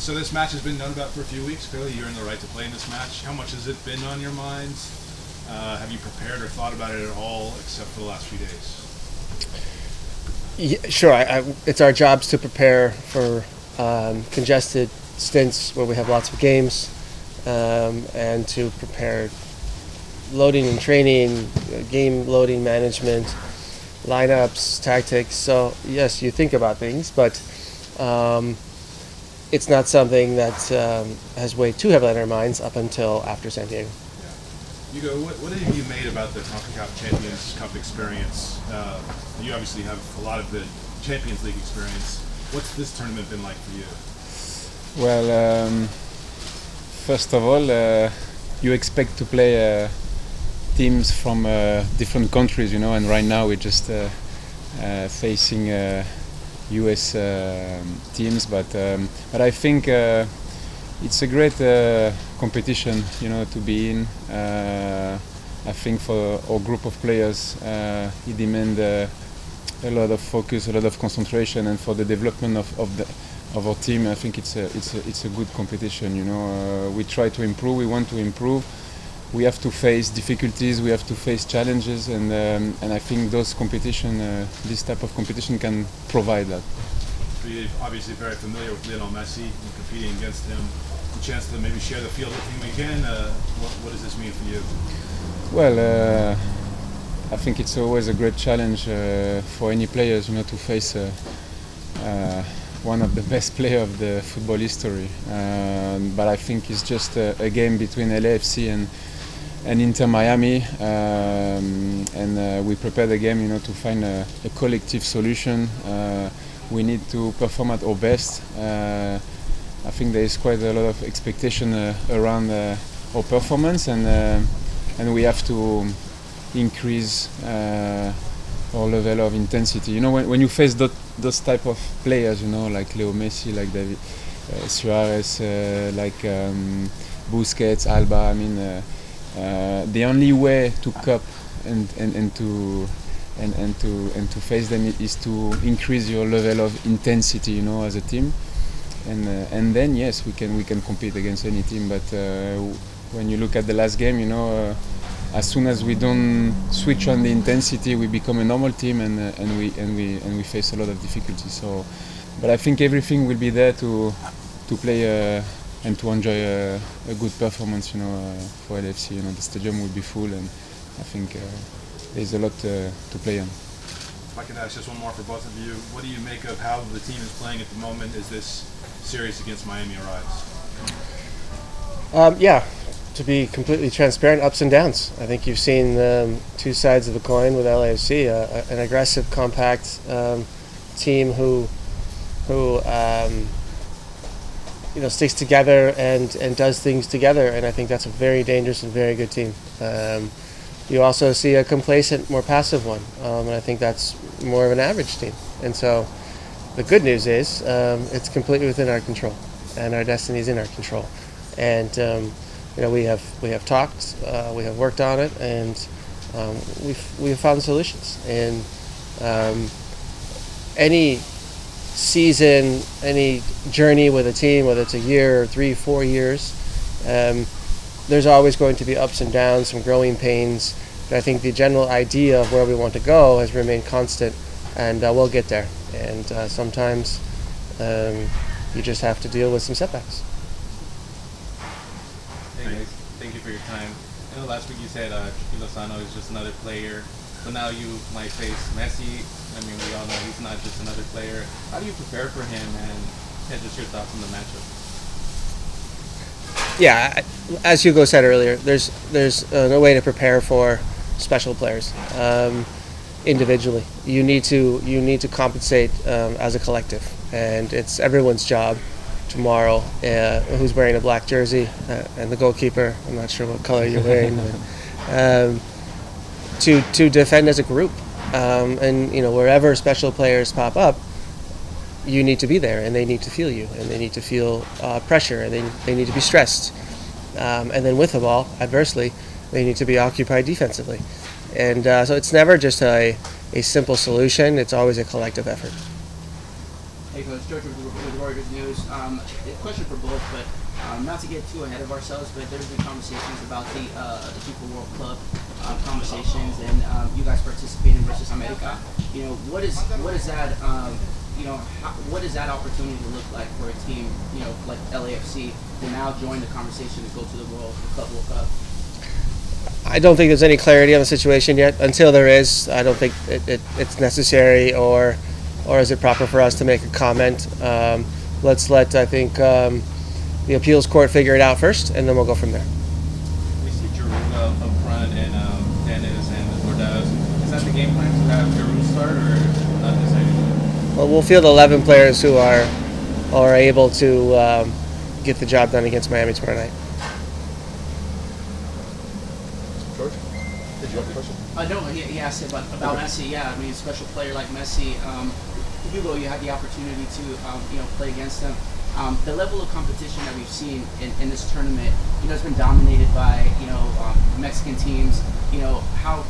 So this match has been known about for a few weeks. Clearly, you're in the right to play in this match. How much has it been on your mind? Have you prepared or thought about it at all, except for the last few days? Yeah, sure. It's our jobs to prepare for congested stints where we have lots of games, and to prepare loading and training, game loading management, lineups, tactics. So yes, you think about things, but it's not something that has weighed too heavily on our minds up until after San Diego. Hugo, what have you made about the CONCACAF Champions Cup experience? You obviously have a lot of the Champions League experience. What's this tournament been like for you? Well, first of all, you expect to play teams from different countries, and right now we're just facing US teams, but I think it's a great competition, to be in. I think for our group of players, it demands a lot of focus, a lot of concentration, and for the development of our team, I think it's a good competition. We try to improve. We want to improve. We have to face difficulties. We have to face challenges, and I think this type of competition can provide that. You're obviously very familiar with Lionel Messi and competing against him. A chance to maybe share the field with him again. What does this mean for you? Well, I think it's always a great challenge for any players, to face one of the best players of the football history. But I think it's just a game between LAFC and Inter Miami, and we prepare the game, to find a collective solution. We need to perform at our best. I think there is quite a lot of expectation around our performance, and we have to increase our level of intensity. When you face those type of players, like Leo Messi, like David Suarez, like Busquets, Alba. The only way to cope and to face them is to increase your level of intensity, as a team, and then yes, we can compete against any team. But when you look at the last game, as soon as we don't switch on the intensity, we become a normal team, and we face a lot of difficulties. So, but I think everything will be there to play and to enjoy a good performance, for LAFC. The stadium will be full, and I think there's a lot to play on. If I can ask just one more for both of you, what do you make of how the team is playing at the moment? Is this series against Miami arise? Yeah, to be completely transparent, ups and downs. I think you've seen two sides of the coin with LAFC, an aggressive, compact team who sticks together and does things together, and I think that's a very dangerous and very good team. You also see a complacent, more passive one, and I think that's more of an average team. And so the good news is it's completely within our control, and our destiny is in our control. And we have talked, we have worked on it, and we have found solutions. And any season, any journey with a team, whether it's a year or 3, 4 years, there's always going to be ups and downs, some growing pains. But I think the general idea of where we want to go has remained constant, and we'll get there. And sometimes you just have to deal with some setbacks. Hey guys, thank you for your time. I know last week you said Lozano is just another player, but now you might face Messi. We all know he's not just another player. How do you prepare for him, and just your thoughts on the matchup? Yeah, as Hugo said earlier, there's no way to prepare for special players individually. You need to compensate as a collective, and it's everyone's job tomorrow. Who's wearing a black jersey and the goalkeeper? I'm not sure what color you're wearing. To defend as a group, and wherever special players pop up, you need to be there, and they need to feel you, and they need to feel pressure, and they need to be stressed, and then with the ball, adversely, they need to be occupied defensively, and so it's never just a simple solution. It's always a collective effort. Hey Hey Coach, George with Reuters News. A question for both, but not to get too ahead of ourselves, but there's been conversations about the FIFA World Club conversations, and you guys participating versus America. You know, what is that? What does that opportunity look like for a team, like LAFC, to now join the conversation to go to the Club World Cup? I don't think there's any clarity on the situation yet. Until there is, I don't think it's necessary or is it proper for us to make a comment. Let's let, I think, the appeals court figure it out first, and then we'll go from there. We see Giroud up front and Dennis and Ordaz. Is that the game plan to have Giroud start or not decided? Well, we'll field 11 players who are able to get the job done against Miami tomorrow night. George, did you have a question? No, he asked about Messi. Yeah, I mean, a special player like Messi. Hugo, you had the opportunity to play against him. The level of competition that we've seen in this tournament, has been dominated by Mexican teams. How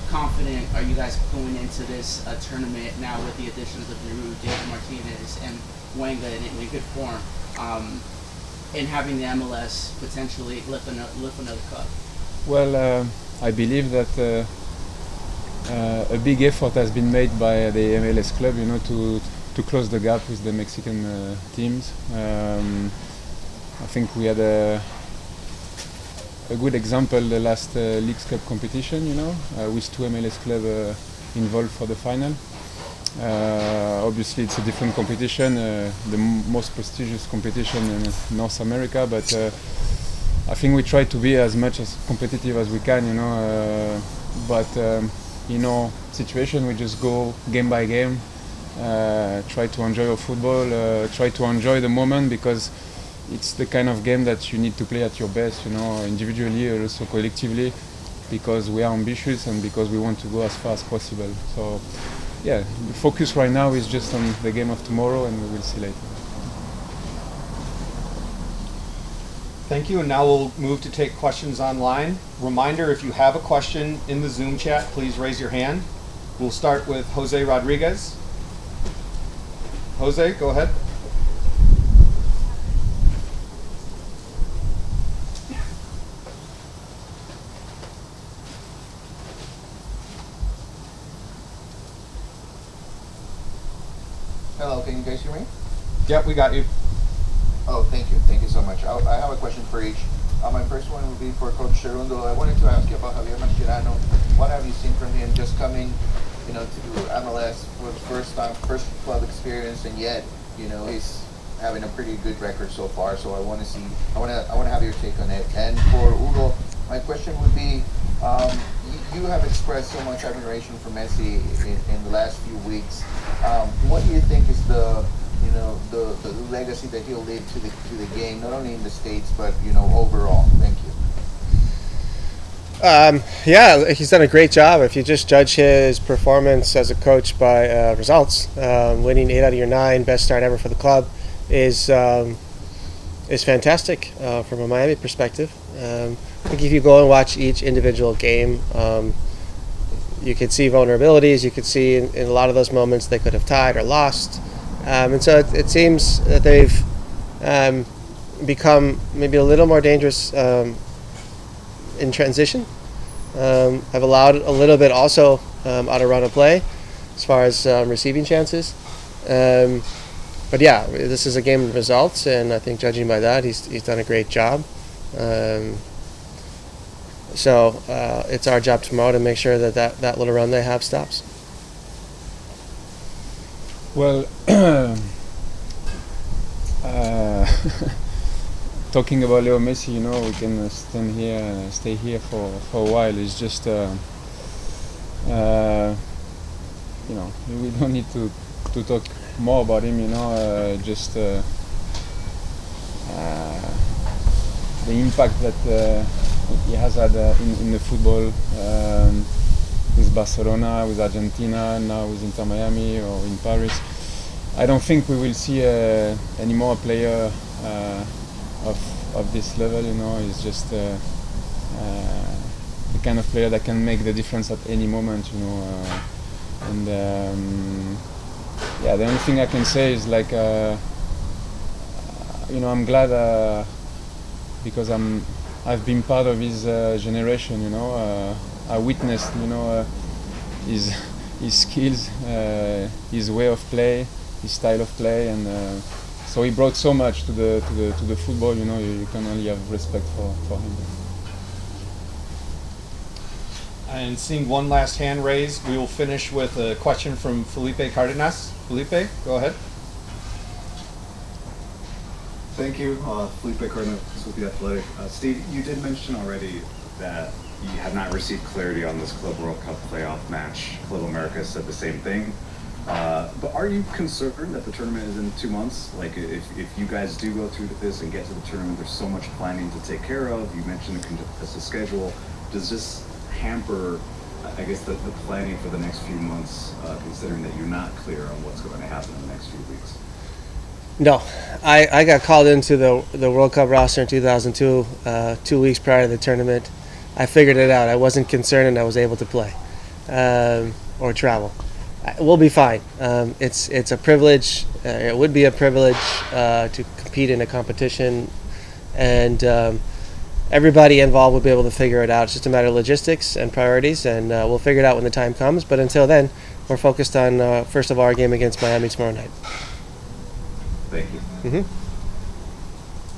confident are you guys going into this tournament now with the additions of Giroud, David Martinez, and Wenger in good form, and having the MLS potentially lift another cup? Well, I believe that a big effort has been made by the MLS club, to close the gap with the Mexican teams. I think we had a good example the last Leagues Cup competition, with two MLS clubs involved for the final. Obviously, it's a different competition, the most prestigious competition in North America, but I think we try to be as much as competitive as we can, but situation we just go game by game, try to enjoy our football, try to enjoy the moment, because it's the kind of game that you need to play at your best, individually or also collectively, because we are ambitious and because we want to go as far as possible. So yeah, the focus right now is just on the game of tomorrow, and we will see later. Thank you, and now we'll move to take questions online. Reminder, if you have a question in the Zoom chat, please raise your hand. We'll start with Jose Rodriguez. Jose, go ahead. Hello, can you guys hear me? Yep, we got you. Oh, thank you so much. I have a question for each. My first one will be for Coach Cerundo. I wanted to ask you about Javier Mascherano. What have you seen from him just coming, to MLS for the first time, first club experience, and yet, he's having a pretty good record so far. So I want to have your take on it. And for Hugo, my question would be, you have expressed so much admiration for Messi in the last few weeks. What do you think is the legacy that he'll leave to the game, not only in the States, but overall? Thank you. Yeah, he's done a great job. If you just judge his performance as a coach by results, winning 8 out of your 9, best start ever for the club, is fantastic from a Miami perspective. I think if you go and watch each individual game, you could see vulnerabilities. You could see in a lot of those moments they could have tied or lost. And so it seems that they've become maybe a little more dangerous in transition. Have allowed a little bit also out of run of play as far as receiving chances. But yeah, this is a game of results, and I think judging by that, he's done a great job. So it's our job tomorrow to make sure that little run they have stops. Well, talking about Leo Messi, we can stay here for a while. It's just, we don't need to talk more about him, just the impact that he has had in the football, with Barcelona, with Argentina, now with Inter Miami or in Paris. I don't think we will see any more player of this level. He's just the kind of player that can make the difference at any moment. And yeah, the only thing I can say is like, I'm glad because I've been part of his generation. I witnessed, his skills, his way of play, his style of play, and so he brought so much to the football. You can only have respect for him. And seeing one last hand raised, we will finish with a question from Felipe Cardenas. Felipe, go ahead. Thank you, Felipe Cardenas with The Athletic. Steve, you did mention already that you have not received clarity on this Club World Cup playoff match. Club America said the same thing. But are you concerned that the tournament is in 2 months? Like, if you guys do go through this and get to the tournament, there's so much planning to take care of. You mentioned the schedule. Does this hamper, I guess, the planning for the next few months, considering that you're not clear on what's going to happen in the next few weeks? No, I got called into the World Cup roster in 2002, 2 weeks prior to the tournament. I figured it out. I wasn't concerned, and I was able to play or travel. We'll be fine. It's a privilege. It would be a privilege to compete in a competition, and everybody involved will be able to figure it out. It's just a matter of logistics and priorities, and we'll figure it out when the time comes. But until then, we're focused on, first of all, our game against Miami tomorrow night. Thank you. Mm-hmm.